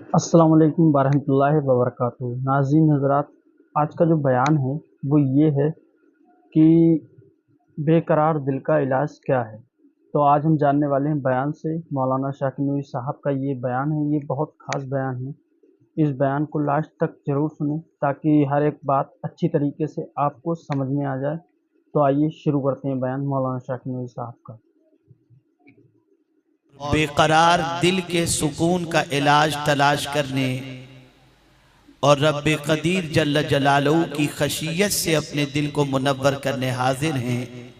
अस्सलाम वालेकुम वरहमतुल्लाहि वबरकातुहू। नाज़रीन हज़रात, आज का जो बयान है वो ये है कि बेकरार दिल का इलाज क्या है। तो आज हम जानने वाले हैं बयान से। मौलाना शाकिर नूरी साहब का ये बयान है, ये बहुत ख़ास बयान है। इस बयान को लास्ट तक ज़रूर सुनें ताकि हर एक बात अच्छी तरीके से आपको समझ में आ जाए। तो आइए शुरू करते हैं बयान मौलाना शाकिर नूरी साहब का। बेकरार दिल के सुकून का इलाज तलाश करने और रब्बे कदीर जल्ल जलालहू की खशियत से अपने दिल को मुनव्वर करने हाजिर हैं।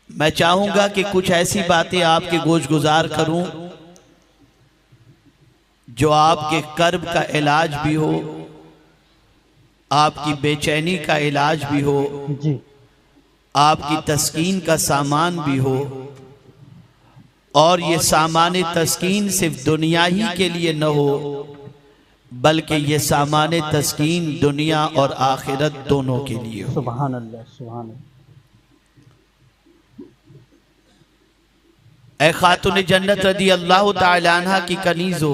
मैं चाहूंगा कि कुछ ऐसी बातें आपके गोश गुजार करूं जो आपके कर्ब का इलाज भी हो, आपकी बेचैनी का इलाज भी हो, जी आपकी तस्कीन का सामान भी हो। और ये सामान तस्कीन सिर्फ दुनिया ही के लिए न हो, बल्कि ये सामान तस्कीन दुनिया और आखिरत दोनों के लिए हो। सुभान अल्लाह, सुभान अल्लाह। ऐ खातून जन्नत रदी अल्लाह ताला अन्हा की कनीज़ो,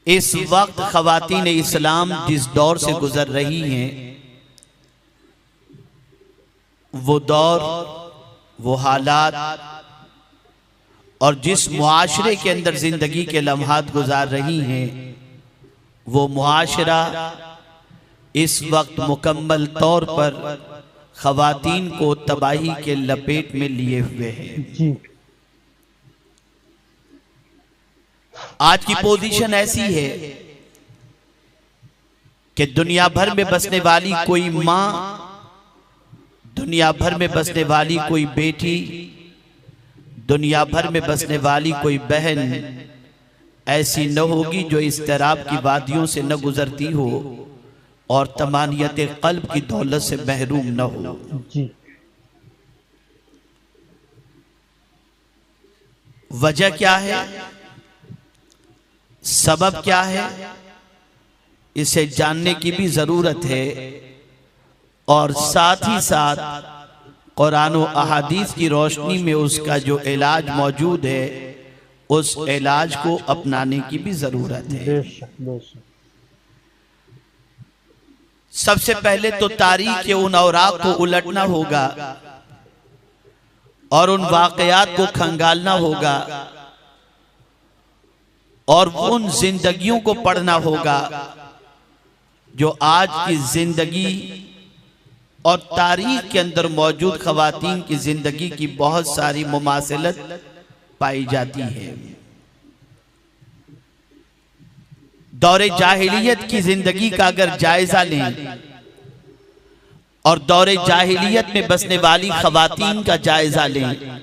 इस वक्त ख़वातीन इस्लाम जिस दौर से गुजर रही हैं, वो दौर, वो हालात और जिस मुआशरे के अंदर जिंदगी के लम्हात गुजार रही हैं, वो मुआशरा इस वक्त मुकम्मल तौर पर ख़वातीन को तबाही के लपेट में लिए हुए हैं। जी आज की पोजीशन ऐसी है कि दुनिया भर में बसने वाली कोई माँ, दुनिया भर में बसने वाली कोई बेटी, दुनिया भर में बसने वाली कोई बहन ऐसी न होगी जो इस तराब की वादियों से न गुजरती हो और तमानियत कल्ब की दौलत से महरूम न हो। जी वजह क्या है, सबब क्या है, इसे जानने की भी जरूरत है। और साथ ही साथ कुरान और अहादीस की रोशनी में उसका जो इलाज मौजूद है, उस इलाज को अपनाने की भी जरूरत है। बेशक बेशक। सबसे पहले तो तारीख के उन औराक को उलटना होगा और उन वाकयात को खंगालना होगा और उन जिंदगियों को पढ़ना होगा जो आज की जिंदगी और तारीख के अंदर मौजूद ख़वातीन की जिंदगी की बहुत सारी मुमासिलत पाई जाती है। दौरे जाहिलियत की जिंदगी का अगर जायजा लें और दौरे जाहिलियत में बसने वाली ख़वातीन का जायजा लें,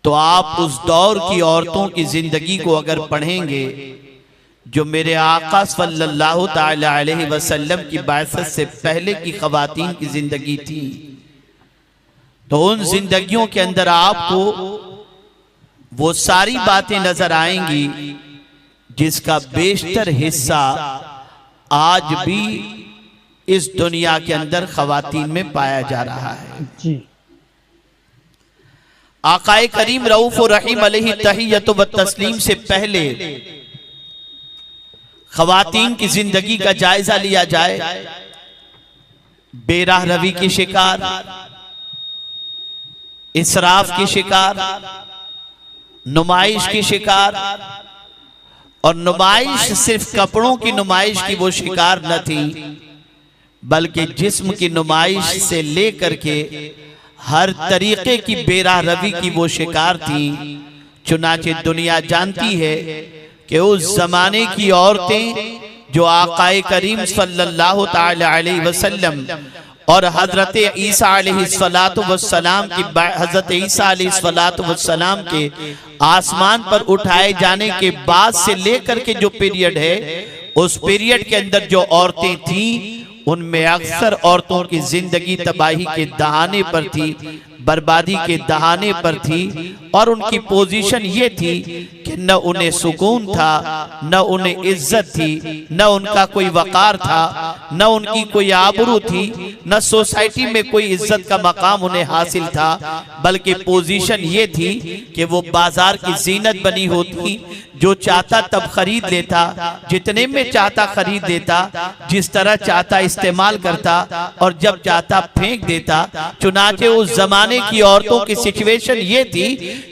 तो आप उस दौर की औरतों की जिंदगी को अगर पढ़ेंगे जो मेरे आका सल्लल्लाहु ताला अलैहि वसल्लम की बाइसत से पहले की ख़वातीन की जिंदगी थी, तो उन जिंदगियों के अंदर आपको वो सारी बातें नजर आएंगी जिसका बेशतर हिस्सा आज भी इस दुनिया के अंदर ख़वातीन में पाया जा रहा है। जी आकाए करीम रऊफ और रहीम अलैहि तहियत व तस्लीम से पहले ख़वातीन की जिंदगी का जायजा लिया जाए, बेराह रवी के शिकार, इसराफ के शिकार, नुमाइश के शिकार, और नुमाइश सिर्फ कपड़ों की नुमाइश की वो शिकार न थी, बल्कि जिस्म की नुमाइश से लेकर के हर तरीके की बेराह रवी की वो शिकार थी। चुनाचे दुनिया जानती है कि उस जमाने की औरतें जो आकाए करीम सल्लल्लाहु ताला अलैहि वसल्लम और हजरत ईसा अलैहिस्सलातु वस्सलाम की हजरत ईसा अलैहिस्सलातु वस्सलाम के आसमान पर उठाए जाने के बाद से लेकर के जो पीरियड है, उस पीरियड के अंदर जो औरतें थीं, उनमें अक्सर औरतों की जिंदगी तबाही के दहाने पर थी, बर्बादी के दहाने पर थी। और उनकी पोजीशन ये थी कि न उन्हें सुकून था, न उन्हें इज्जत थी, न उनका कोई वकार था, न उनकी कोई आबरू थी, न सोसाइटी में कोई इज्जत का मकाम उन्हें हासिल था, बल्कि पोजीशन ये थी कि वो बाजार की जीनत बनी होती। जो चाहता तब खरीद लेता, जितने में चाहता खरीद लेता, जिस तरह चाहता इस्तेमाल करता और जब चाहता फेंक देता। चुनाचे उस जमाने की औरतों की सिचुएशन ये थी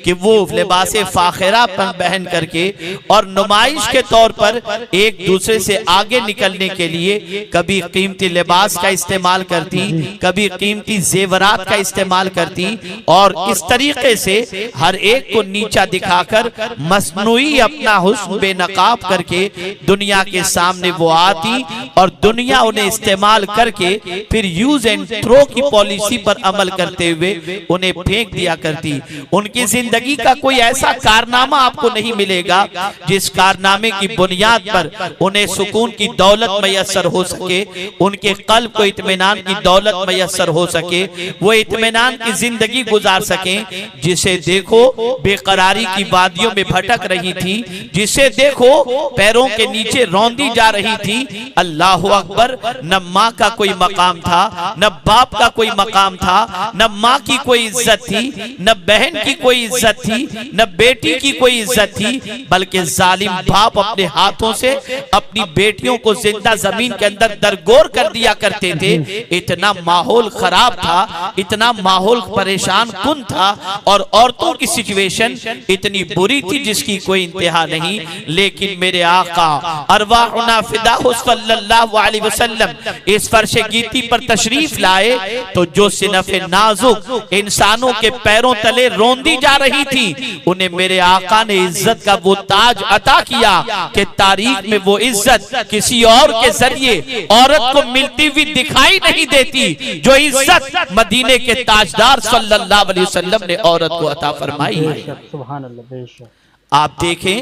कि वो लिबासे फाखिरा पहन करके और नुमाइश के तौर पर एक दूसरे से आगे निकलने के लिए कभी कीमती लिबास का इस्तेमाल करती, कभी कीमती जेवरात का इस्तेमाल करती और इस तरीके से हर एक को नीचा दिखाकर मसनूई अपना हुस्न बेनकाब करके दुनिया के सामने वो आती और दुनिया उन्हें इस्तेमाल करके फिर यूज एंड थ्रो की पॉलिसी पर अमल करते हुए उन्हें फेंक दिया करती। उनकी जिंदगी का कोई ऐसा कारनामा आपको नहीं मिलेगा जिस कारनामे की बुनियाद पर उन्हें सुकून की दौलत मैसर हो सके, उनके कल्ब को इत्मीनान की दौलत मैसर हो सके, वो इत्मीनान की जिंदगी गुजार सके। जिसे देखो बेकरारी की वादियों में भटक रही थी, जिसे देखो पैरों के नीचे रौंदी जा रही थी। अल्लाह अकबर। न माँ का कोई मकाम था, न बाप का कोई मकाम था, न माँ की कोई इज्जत थी, न बहन की कोई इज्जत थी, न बेटी की कोई इज्जत थी, बल्कि जालिम बाप अपने हाथों से अपनी बेटियों को जिंदा जमीन के अंदर दरगोर कर दिया करते थे। इतना माहौल खराब था, इतना माहौल परेशान कुन था और औरतों की सिचुएशन इतनी बुरी थी जिसकी कोई इंतहा नहीं। लेकिन मेरे आका अरवाहुना फिदाहु सल्लल्लाहु अलैहि वसल्लम इस फर्शे गीती पर तशरीफ लाए तो जो सिनफे नाजुक इंसानों के पैरों तले रोंदी जा रही थी, उन्हें मेरे आका ने इज्जत का वो ताज अता किया कि तारीख में वो इज्जत किसी और के जरिए औरत को मिलती हुई दिखाई नहीं देती जो इज्जत मदीने के ताजदार सल्लल्लाहु अलैहि वसल्लम ने औरत को अता फरमाई है। सुभान अल्लाह, बेशक। आप देखें,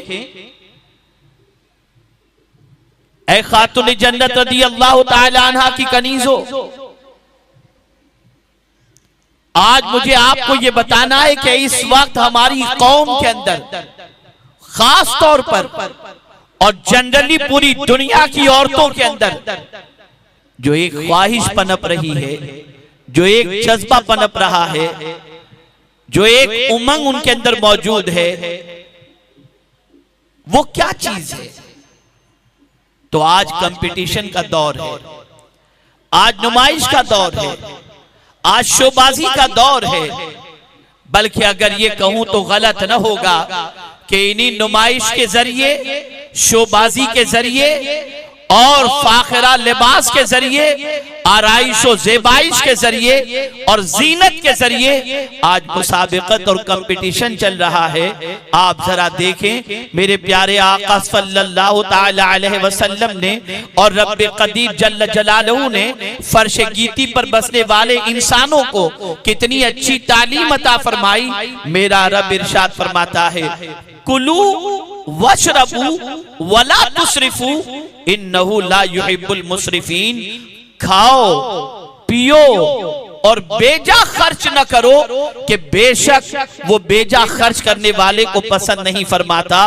ऐ खातुन जन्नत रदी अल्लाह ताला अन्हा की कनीजो, आज मुझे आपको ये बताना है कि इस वक्त हमारी कौम के अंदर खास तौर पर और जनरली पूरी दुनिया की औरतों के अंदर जो एक ख्वाहिश पनप रही है, जो एक जज्बा पनप रहा है, जो एक उमंग उनके अंदर मौजूद है, वो क्या चीज है? तो आज कंपटीशन का दौर है, आज नुमाइश का दौर है, आज शोबाजी का दौर है। बल्कि अगर ये कहूं तो गलत न होगा कि इन्हीं नुमाइश के जरिए, शोबाजी के जरिए और फाखिरा लिबास के जरिए, आराइश और ज़ेबाइश के जरिए और जीनत के जरिए आज मुसाबिकत और कंपटीशन चल रहा है। आप जरा देखें, मेरे प्यारे आका सल्लल्लाहु ताला अलैहि वसल्लम ने और रब्बे कदीर जल्ल जलालहू ने फर्श गीती पर बसने वाले इंसानों को कितनी अच्छी तालीम अता फरमाई। मेरा रब इरशाद फरमाता है, कुलू वशरबू वला तुसरिफू इन्नहु ला युहिब्बुल मुसरिफीन। खाओ पियो और बेजा खर्च न करो कि बेशक वो बेजा खर्च करने वाले को पसंद नहीं फरमाता।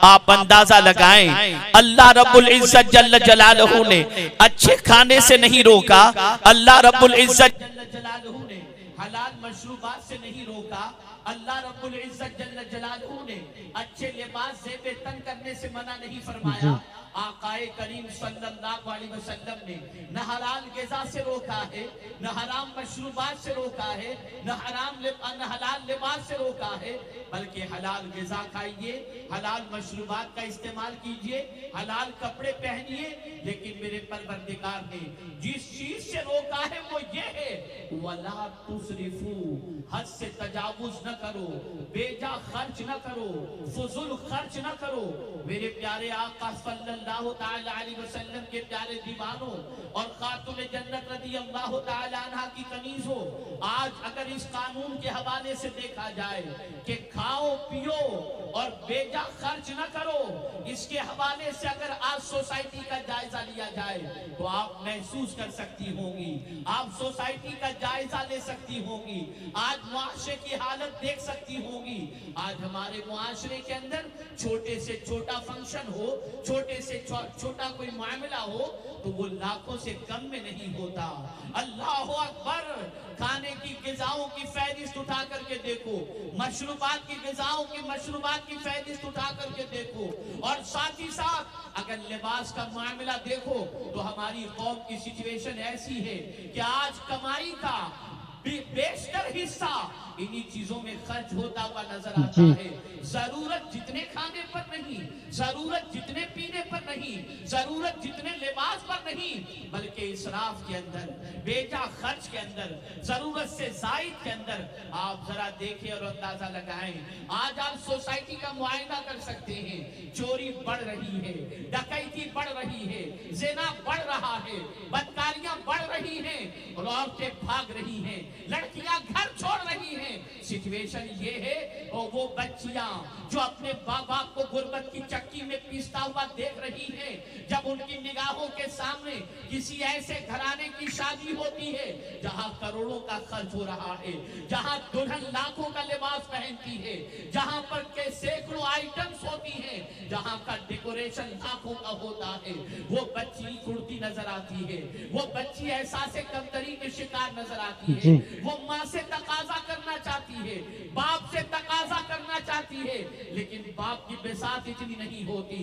आप अंदाजा लगाएं, अल्लाह रब्बुल इज्जत जल्ल जलालहू ने अच्छे खाने से नहीं रोका, अल्लाह रब्बुल इज्जत जल्ल जलालहू ने हलाल मशरूबात से नहीं रोका, अल्लाह रब्बुल इज्जत जल्ल जलालहू ने अच्छे लिबास ज़ेब तन करने से मना नहीं फरमाया। आकाए करीम सल्लल्लाहु अलैहि वसल्लम ने न हलाल ग़िज़ा से रोका है, न हराम मशरूबात से रोका है, न हलाल लिबास से रोका है, बल्कि हलाल ग़िज़ा खाइए, हलाल मशरूबात का इस्तेमाल कीजिए, हलाल कपड़े पहनिए। लेकिन मेरे परवरदिगार ने जिस चीज से रोका है वो ये है, वला तुसरिफू, हद से तजावुज न करो, बेजा खर्च न करो, फुजुल खर्च न करो। मेरे प्यारे आका सल्लल्लाहु ताला अलैहि वसल्लम के प्यारे दीवानों और खातुन जन्नत रदी अल्लाह ताला अन्हा की कनीजों, आज अगर इस कानून के हवाले से देखा जाए कि खाओ पियो और बेजा खर्च न करो, इसके हवाले से अगर आज सोसाइटी का जायजा लिया जाए तो आप महसूस कर सकती होंगी, आप सोसाइटी का जायजा ले सकती होंगी, आज मुआशरे की हालत देख सकती होंगी। आज हमारे मुआशरे के अंदर छोटे से छोटा फंक्शन हो, छोटे से छोटा कोई मामला हो तो वो लाखों से कम में नहीं होता। अल्लाह अकबर। खाने की ग़िज़ाओं की फहरिस्त उठा करके देखो, मशरूबात की ग़िज़ाओं की मशरूबात की फहरिस्त उठा करके देखो, और साथ ही साथ अगर लिबास का मामला देखो तो हमारी कौम की सिचुएशन ऐसी है कि आज कमाई का बेशतर हिस्सा इन्हीं चीजों में खर्च होता हुआ नजर आता है। जरूरत जितने खाने पर नहीं, जरूरत जितने पीने पर नहीं, जरूरत जितने लिबास पर नहीं, बल्कि इसराफ के अंदर, बेजा खर्च के अंदर, जरूरत से जायद के अंदर। आप जरा देखें और अंदाजा लगाएं। आज आप सोसाइटी का मुआयना कर सकते हैं, चोरी बढ़ रही है, डकैती बढ़ रही है, ज़िना बढ़ रहा है, बदकारियां बढ़ रही हैं, और औरतें भाग रही हैं, लड़कियां घर छोड़ रही हैं। सिचुएशन ये है, और वो बच्चियां जो अपने बाप बाप को गुर्बत की चक्की में पीसता हुआ देख रही हैं, जब उनकी निगाहों के सामने किसी ऐसे घराने की शादी होती है जहां करोड़ों का खर्च हो रहा है, जहां दुल्हन लाखों का लिबास पहनती है, जहां पर के सैकड़ों आइटम्स होती हैं, जहां का डेकोरेशन लाखों का होता है, वो बच्ची कुर्ती नजर आती है, वो बच्ची एहसास कमतरी के शिकार नजर आती है, वो माँ से तकाजा करना चाहती है, बाप से तकाजा करना चाहती है, लेकिन बाप की बिसात इतनी नहीं होती,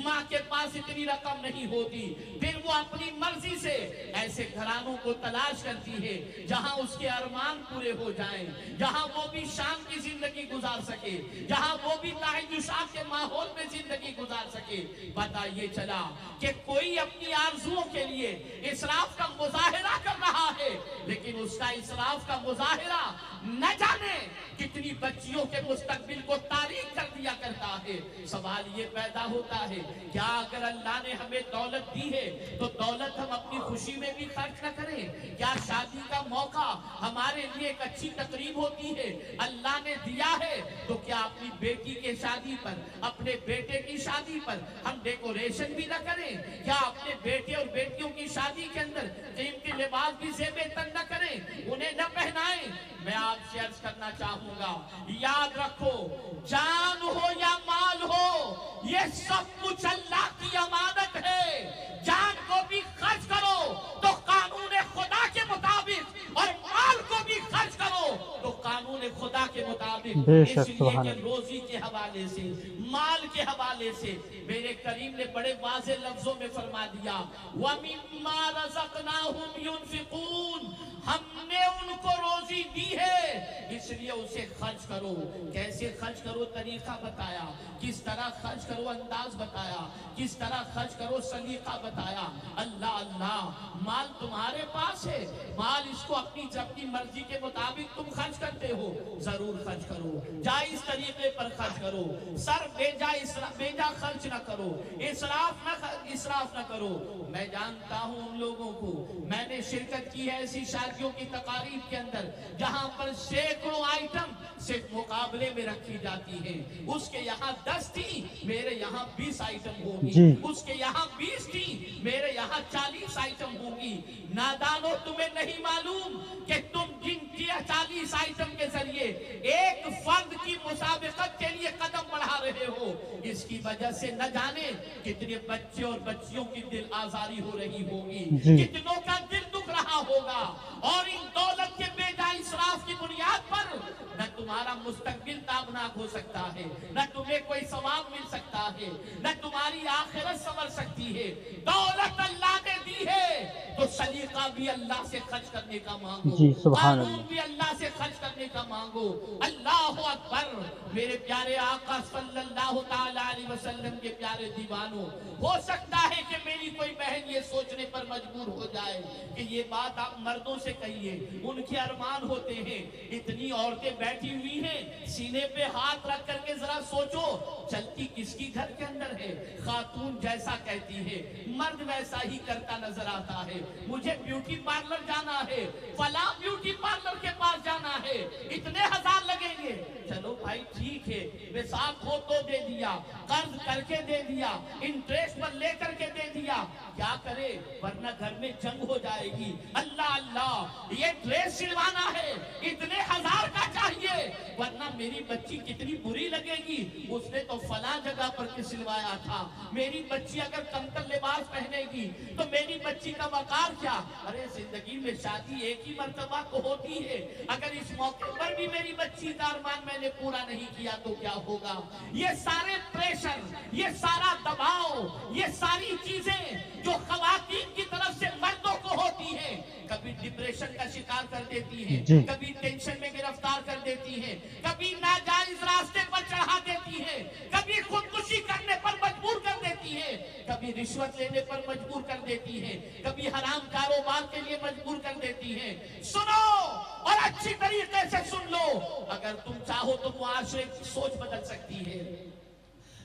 माँ के पास इतनी रकम नहीं होती, फिर वो अपनी मर्जी से ऐसे घरानों को तलाश करती है जहां उसके अरमान पूरे हो जाएं, जहां वो भी शाम की जिंदगी गुजार सके, जहां वो भी ताहिजुशात के माहौल में जिंदगी गुजार सके। पता ये चला कि कोई अपनी आरजुओं के लिए इसराफ का मुजाहिरा कर रहा है, लेकिन उसका इसराफ का मुजाहिरा न जाने कितनी बच्चियों के मुस्तकबिल को तारीख कर दिया करता है। सवाल ये पैदा होता है, क्या अगर अल्लाह ने हमें दौलत दी है तो दौलत हम अपनी खुशी में भी खर्च न करें? क्या शादी का मौका हमारे लिए एक अच्छी तकरीब होती है, अल्लाह ने दिया है तो क्या अपनी बेटी के शादी पर, अपने बेटे की शादी पर हम डेकोरेशन भी न करें? क्या अपने बेटे और बेटियों की शादी के अंदर कीमती लिबास भी ज़ेबे तन न करें, उन्हें न पहनाएं? मैं आपसे अर्ज करना चाहूंगा, याद रखो, जान हो या माल हो, ये सब कुछ अल्लाह की अमानत है। जान को भी खर्च करो तो कानून खुदा के मुताबिक, और माल को भी खर्च करो तो कानून खुदा के मुताबिक। इसलिए कि रोजी के हवाले से, माल के हवाले से मेरे करीम ने बड़े वाज़े लफ्जों में फरमा दिया, वमिम्मा रज़क़नाहुम युनफिकून, हमने उनको रोजी दी है इसलिए उसे खर्च करो। कैसे खर्च करो तरीका बताया, किस तरह खर्च करो अंदाज बताया, किस तरह खर्च करो सलीका बताया। अल्लाह अल्लाह, माल तुम्हारे पास है, माल इसको अपनी मर्जी के मुताबिक तुम खर्च करते हो, जरूर खर्च करो, जायज तरीके पर खर्च करो, सर बेजा खर्च न करो, इसराफ न करो। मैं जानता हूं उन लोगों को, मैंने शिरकत की है ऐसी शादियों की तकारीब के अंदर जहां पर सैकड़ों आइटम सिर्फ मुकाबले में रखी जाती है। उसके यहाँ 10 थी, मेरे यहाँ 20 आइटम होगी, उसके यहाँ 20 थी, मेरे यहाँ 40 आइटम होगी। नादानो, तुम्हें नहीं मालूम कि तुम जिन 40 आइटम के जरिए एक फर्द की मुसाबिकत के लिए कदम बढ़ा रहे हो, इसकी वजह से न जाने कितने बच्चे और बच्चियों की दिल आजारी हो रही होगी, कितनों का दिल दुख रहा होगा। और इन दौलत के बेजा इसराफ की बुनियाद पर न तुम्हारा मुस्तकबिल ताबनाक हो सकता है, न तुम्हें कोई सवाब मिल सकता है, न तुम्हारी आखिरत संवर सकती है। दौलत अल्लाह ने दी है तो सलीका भी अल्लाह से खर्च करने का मांगो, कानून भी अल्लाह से खर्च करने का मांगो। अल्लाह अकबर। मेरे प्यारे आका सल्लल्लाहु ताला अलैहि वसल्लम के प्यारे दीवानों, हो सकता है कि मेरी कोई बहन ये सोचने पर मजबूर हो जाए कि ये बात आप मर्दों से कहिए, उनके अरमान होते हैं। इतनी औरतें बैठी हुई हैं, सीने पे हाथ रख करके जरा सोचो, चलती किसकी घर के अंदर है? खातून जैसा कहती है मर्द वैसा ही करता नजर आता है। मुझे ब्यूटी पार्लर जाना है, फला ब्यूटी पार्लर के पास जाना है, इतने हजार लगेंगे, चलो भाई ठीक है, बेसाख हो तो दे दिया, कर्ज करके दे दिया, इंटरेस्ट पर लेकर के दे दिया, क्या करे वरना घर में जंग हो जाएगी। अल्लाह अल्लाह, ये ड्रेस सिलवाना है, इतने हजार का चाहिए, वरना मेरी बच्ची कितनी बुरी लगेगी, उसने तो फला जगह पर के सिलवाया था, मेरी बच्ची अगर कमतर लिबास पहनेगी तो मेरी बच्ची का वकार क्या। अरे जिंदगी में शादी एक ही मर्तबा को होती है, अगर इस मौके पर भी मेरी बच्ची का अरमान मैंने पूरा नहीं किया तो क्या होगा। ये सारे प्रेशर, ये सारा दबाव, ये सारी चीजें जो खवातीन की तरफ से मर्दों को होती है, कभी डिप्रेशन का शिकार कर देती है, कभी टेंशन में गिरफ्तार कर देती है, कभी नाजायज रास्ते पर चढ़ा देती है, कभी खुदकुशी करने पर मजबूर कर देती है, कभी रिश्वत लेने पर मजबूर कर देती है, कभी हराम कारोबार के लिए मजबूर कर देती है। सुनो और अच्छी तरीके से सुन लो, अगर तुम चाहो तो मुआशरे की सोच बदल सकती है,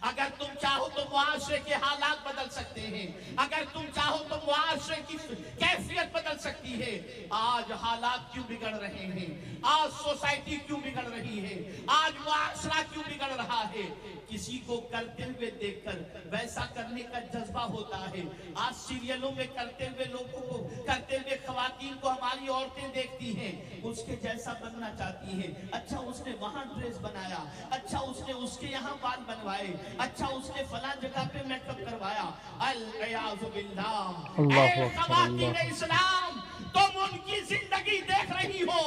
अगर तुम चाहो तो मुआशरे के हालात बदल सकते हैं, अगर तुम चाहो तो मुआशरे की कैफियत बदल सकती है। आज हालात क्यों बिगड़ रहे हैं, आज सोसाइटी क्यों बिगड़ रही है, आज मुआशरा क्यों बिगड़ रहा है, किसी को करते हुए देखकर वैसा करने का जज्बा होता है। आज सीरियलों में करते हुए लोगों को, करते हुए खवातीन को हमारी औरतें देखती हैं, उसके जैसा बनना चाहती है। अच्छा उसने वहां ड्रेस बनाया, अच्छा उसने उसके यहाँ बाल बनवाए, अच्छा उसने फला जगह पे मेकअप करवाया। खवातीन इस्लाम, तुम उनकी जिंदगी देख रही हो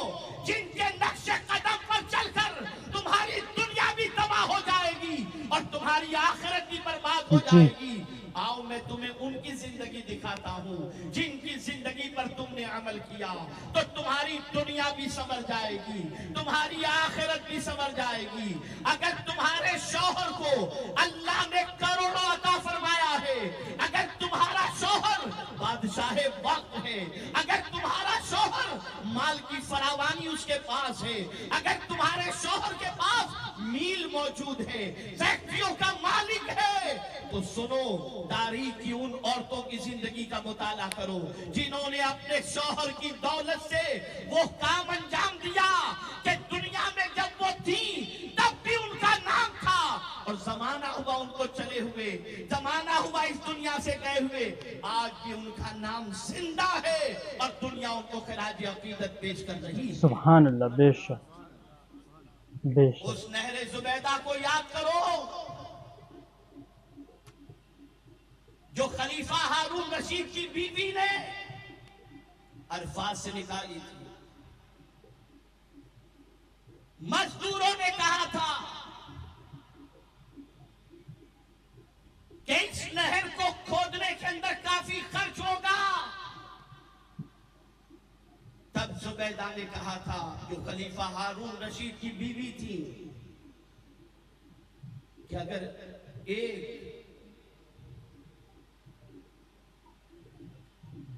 जिनके नक्शे कदम पर चलकर तुम्हारी दुनिया भी तबाह हो जाएगी और तुम्हारी आखिरत भी बर्बाद हो जाएगी। आओ मैं तुम्हें उनकी जिंदगी दिखाता हूँ जिनकी जिंदगी पर तुमने अमल किया तो तुम्हारी दुनिया भी संवर जाएगी, तुम्हारी आखिरत भी संवर जाएगी। अगर तुम्हारे शौहर को अल्लाह ने करोड़ों अता फरमाया है, अगर तुम्हारा शौहर बादशाह वक्त है, अगर तुम्हारा शौहर माल की फरावानी उसके पास है, अगर तुम्हारे शौहर के पास मील मौजूद है, फैक्ट्रियों का मालिक है, तो सुनो तारीख की उन औरतों की जिंदगी का मुताला करो जिन्होंने अपने शौहर की दौलत से वो काम अंजाम दिया कि दुनिया में जब वो थी तब भी उनका नाम था और जमाना हुआ उनको चले हुए, जमाना हुआ इस दुनिया से गए हुए, आज भी उनका नाम जिंदा है और दुनिया उनको खिराज अकीदत पेश कर रही है। सुभान अल्लाह, बेशक बेशक। उस नहरे जुबैदा को याद करो जो खलीफा हारून रशीद की बीवी ने अरफात से निकाली थी। मजदूरों ने कहा था कि इस नहर को खोदने के अंदर काफी खर्च होगा। तब जुबैदा ने कहा था, जो खलीफा हारून रशीद की बीवी थी, कि अगर एक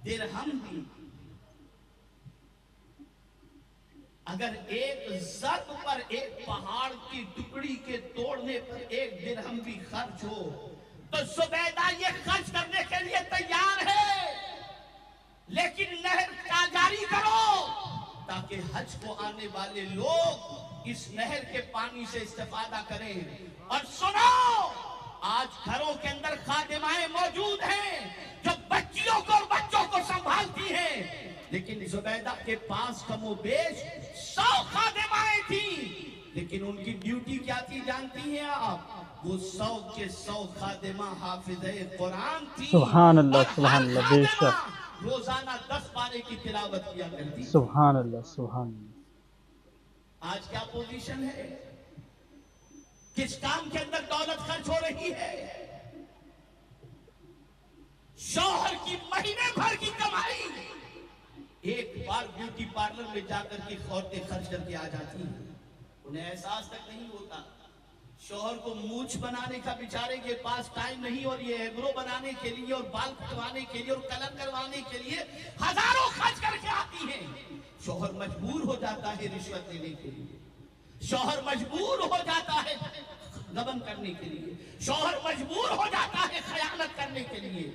दिरहम भी, अगर एक जर्ब पर एक पहाड़ की टुकड़ी के तोड़ने पर एक दिरहम भी खर्च हो तो जुबैदा ये खर्च करने के लिए तैयार है, लेकिन नहर का जारी करो ताकि हज को आने वाले लोग इस नहर के पानी से इस्तेफादा करें। और सुनो, आज घरों के अंदर खादिमाएं मौजूद हैं जो बच्चियों को और बच्चों को संभालती हैं, लेकिन जुबैदा के पास कमोबेश 100 खादिमाएं थी, लेकिन उनकी ड्यूटी क्या थी जानती हैं आप? वो 100 के 100 खादिमा हाफिज़े कुरान थी। सुभान अल्लाह, सुभान अल्लाह, बेशक। रोजाना 10 पारे की तिलावत किया करती। सुभान अल्लाह, सुभान अल्लाह। आज क्या पोजीशन है, किस काम के अंदर दौलत खर्च हो रही है? शौहर की महीने भर की कमाई एक बार ब्यूटी पार्लर में जाकर के औरतें खर्च करके आ जाती हैं, उन्हें एहसास तक नहीं होता। शौहर को मूछ बनाने का बेचारे के पास टाइम नहीं, और ये एब्रो बनाने के लिए और बाल कटवाने के लिए और कलर करवाने के लिए हजारों खर्च करके आती हैं। शौहर मजबूर हो जाता है रिश्वत लेने के लिए, शौहर मजबूर हो जाता है गबन करने के लिए, शौहर मजबूर हो जाता है खयानत करने के लिए।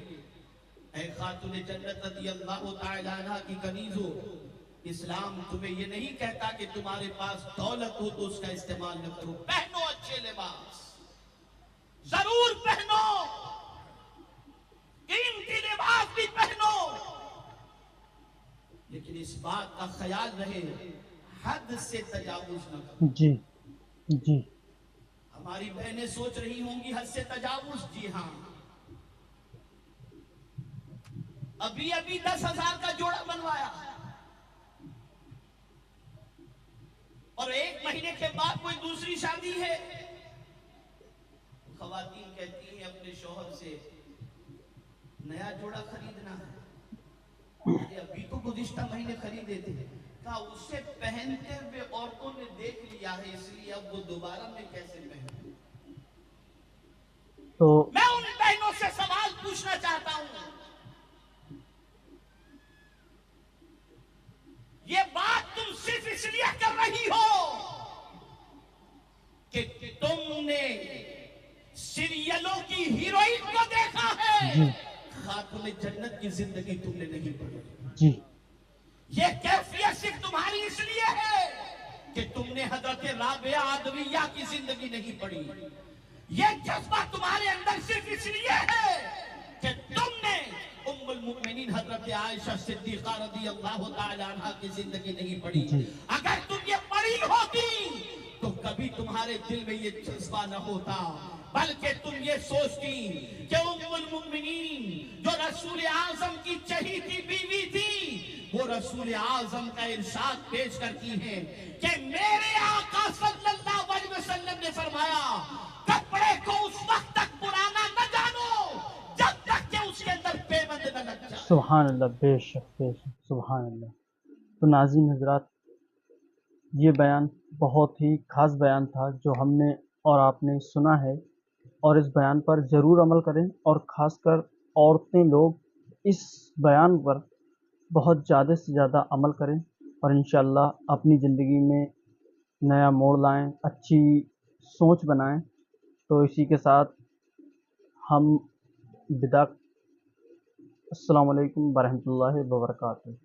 ऐ खातून जन्नत रज़ियल्लाहु तआला अन्हा की कनीज़ो, इस्लाम तुम्हें ये नहीं कहता कि तुम्हारे पास दौलत हो तो उसका इस्तेमाल न करो। अच्छे लिबास जरूर पहनो, कीमती लिबास भी पहनो, लेकिन इस बात का ख्याल रहे हद से तजावुज न करो। जी जी। हमारी बहनें सोच रही होंगी हद से तजावुज, जी हाँ, अभी अभी 10,000 का जोड़ा बनवाया और 1 महीने के बाद कोई दूसरी शादी है। खवातीन कहती हैं अपने शौहर से, नया जोड़ा खरीदना है। अरे अभी तो गुज़िश्ता महीने खरीदे थे। कहा उसे पहनते हुए औरतों ने देख लिया है, इसलिए अब वो दोबारा में कैसे पहने। तो मैं उन बहनों से सवाल पूछना चाहता हूं, ये बात तुम सिर्फ इसलिए कर रही हो कि तुमने सीरियलों की हीरोइन को देखा है, जी खातून जन्नत की जिंदगी तुमने नहीं पढ़ी। जी। ये कैफियत सिर्फ तुम्हारी इसलिए है कि तुमने हजरत राबिया आदविया की जिंदगी नहीं पढ़ी। ये जज्बा तुम्हारे अंदर सिर्फ इसलिए है कि तुमने उम्मुल मुमिनीन हजरत आयशा सिद्दीका रज़ियल्लाहु ताला अन्हा की जिंदगी नहीं पढ़ी। अगर तुम ये पढ़ी होती तो कभी तुम्हारे दिल में ये जज्बा न होता, बल्कि तुम ये सोचती कि उम्मुल मुमिनीन जो रसूल आजम की चहीती बीवी थी, वो रसूल आजम का इरशाद पेश करती हैं कि मेरे आका सल्लल्लाहु अलैहि वसल्लम ने फरमाया, कपड़े को उस वक्त तक पुराना न जानो जब तक कि उसके अंदर पेबंद न लग जाए। सुभान अल्लाह, बेशक बेशक, सुभान अल्लाह। तो नाज़रीन हज़रात, ये बयान बहुत ही ख़ास बयान था जो हमने और आपने सुना है, और इस बयान पर ज़रूर अमल करें, और ख़ासकर औरतें लोग इस बयान पर बहुत ज़्यादा से ज़्यादा अमल करें और इंशाअल्लाह अपनी ज़िंदगी में नया मोड़ लाएं, अच्छी सोच बनाएं। तो इसी के साथ हम विदा। अस्सलामु अलैकुम वरहमतुल्लाहि वबरकातुहू।